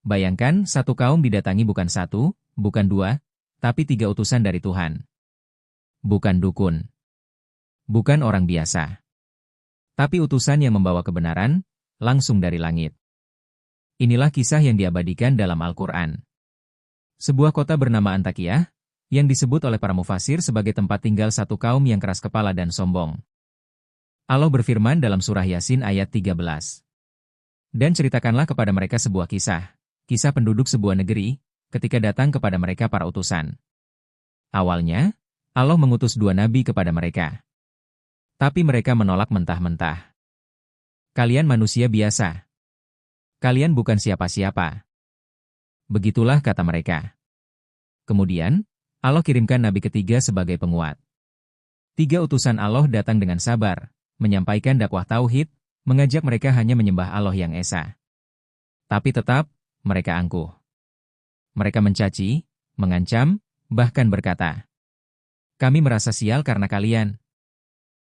Bayangkan satu kaum didatangi bukan satu, bukan dua, tapi 3 utusan dari Tuhan. Bukan dukun. Bukan orang biasa. Tapi utusan yang membawa kebenaran, langsung dari langit. Inilah kisah yang diabadikan dalam Al-Quran. Sebuah kota bernama Antakiyah, yang disebut oleh para mufasir sebagai tempat tinggal satu kaum yang keras kepala dan sombong. Allah berfirman dalam surah Yasin ayat 13. Dan ceritakanlah kepada mereka sebuah kisah penduduk sebuah negeri, ketika datang kepada mereka para utusan. Awalnya, Allah mengutus 2 nabi kepada mereka. Tapi mereka menolak mentah-mentah. Kalian manusia biasa. Kalian bukan siapa-siapa. Begitulah kata mereka. Kemudian, Allah kirimkan nabi ketiga sebagai penguat. 3 utusan Allah datang dengan sabar, menyampaikan dakwah tauhid, mengajak mereka hanya menyembah Allah yang esa. Tapi tetap, mereka angkuh. Mereka mencaci, mengancam, bahkan berkata, "Kami merasa sial karena kalian.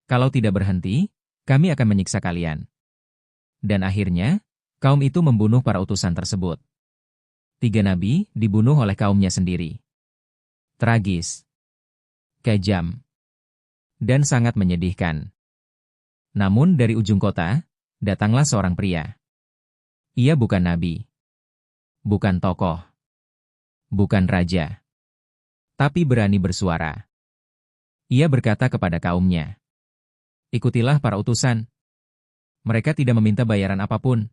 Kalau tidak berhenti, kami akan menyiksa kalian." Dan akhirnya, kaum itu membunuh para utusan tersebut. 3 nabi dibunuh oleh kaumnya sendiri. Tragis, kejam, dan sangat menyedihkan. Namun dari ujung kota, datanglah seorang pria. Ia bukan nabi, bukan tokoh, bukan raja, tapi berani bersuara. Ia berkata kepada kaumnya, "Ikutilah para utusan. Mereka tidak meminta bayaran apapun.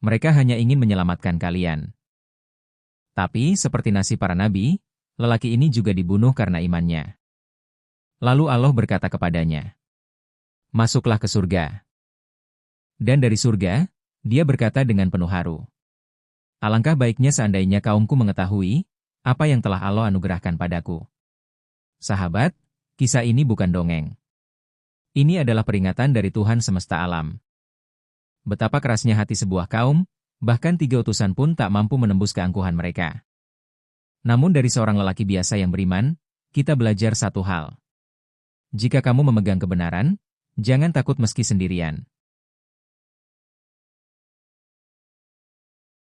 Mereka hanya ingin menyelamatkan kalian." Tapi seperti nasib para nabi, lelaki ini juga dibunuh karena imannya. Lalu Allah berkata kepadanya, "Masuklah ke surga." Dan dari surga, dia berkata dengan penuh haru, "Alangkah baiknya seandainya kaumku mengetahui apa yang telah Allah anugerahkan padaku." Sahabat, kisah ini bukan dongeng. Ini adalah peringatan dari Tuhan semesta alam. Betapa kerasnya hati sebuah kaum, bahkan 3 utusan pun tak mampu menembus keangkuhan mereka. Namun dari seorang lelaki biasa yang beriman, kita belajar satu hal. Jika kamu memegang kebenaran, jangan takut meski sendirian.